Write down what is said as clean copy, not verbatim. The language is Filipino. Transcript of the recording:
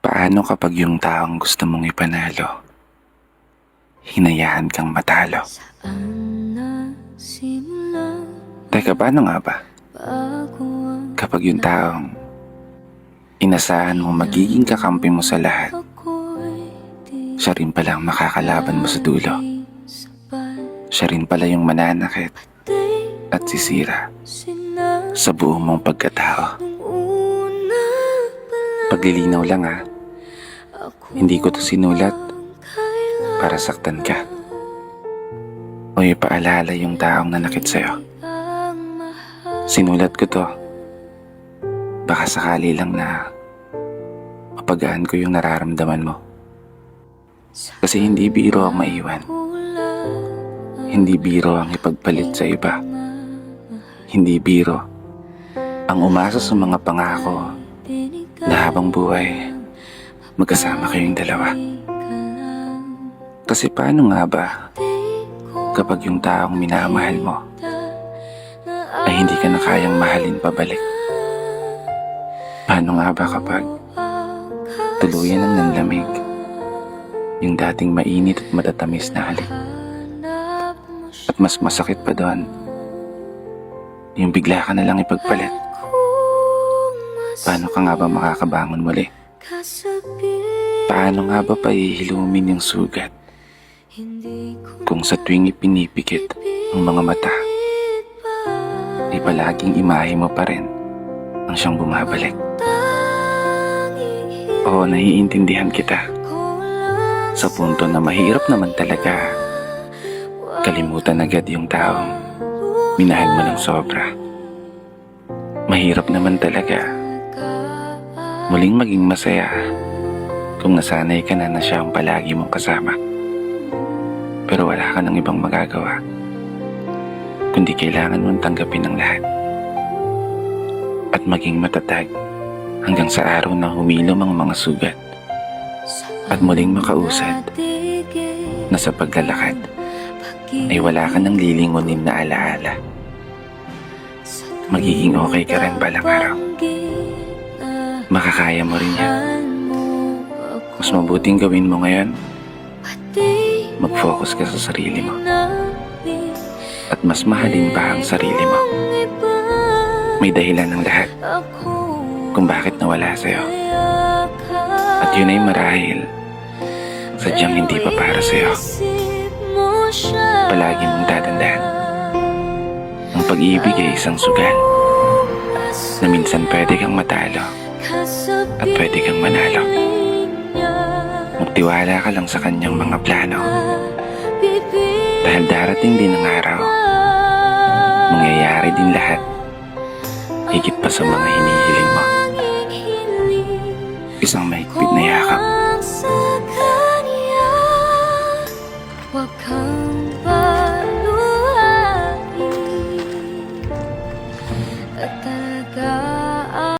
Paano kapag yung taong gusto mong ipanalo, hinayaan kang matalo? Teka, paano nga ba? Kapag yung taong inasahan mong magiging kakampi mo sa lahat, siya rin pala ang makakalaban mo sa dulo. Siya rin pala yung mananakit at sisira sa buong mong pagkatao. Paglilinaw lang ha, hindi ko to sinulat para saktan ka o ipaalala yung taong nanakit sa'yo. Sinulat ko to baka sakali lang na mapagaan ko yung nararamdaman mo. Kasi hindi biro ang maiwan, hindi biro ang ipagpalit sa iba, hindi biro ang umasa sa mga pangako na habang buhay magkasama kayong dalawa. Kasi paano nga ba kapag yung taong minamahal mo ay hindi ka na kayang mahalin pabalik? Paano nga ba kapag tuluyan ng nanlamig yung dating mainit at matatamis na halik? At mas masakit pa doon, yung bigla ka na lang ipagpalit. Paano ka nga ba makakabangon muli? Paano nga ba paihilumin yung sugat kung sa tuwing ipinipikit ang mga mata ay palaging imahe mo pa rin ang siyang bumabalik? Oo, naiintindihan kita sa punto na mahirap naman talaga kalimutan agad yung taong minahal mo ng sobra. Mahirap naman talaga muling maging masaya kung nasanay ka na siya ang palagi mong kasama. Pero wala ka ng ibang magagawa kundi kailangan mong tanggapin ang lahat at maging matatag hanggang sa araw na humilom ang mga sugat at muling makausad na sa paglalakad ay wala ka ng lilingunin na alaala. Magiging okay ka rin balang araw. Makakaya mo rin yan. Mas mabuting gawin mo ngayon, mag-focus ka sa sarili mo at mas mahalin pa ang sarili mo. May dahilan ng lahat kung bakit nawala sa'yo, at yun ay marahil sadyang hindi pa para sa'yo. Palagi mong tatandaan, ang pag-ibig ay isang sugal na minsan pwede kang matalo at pwede kang manalo. Magtiwala ka lang sa kanyang mga plano, dahil darating din ang araw, mangyayari din lahat higit pa sa mga hinihiling mo. Isang mahigpit na yakap.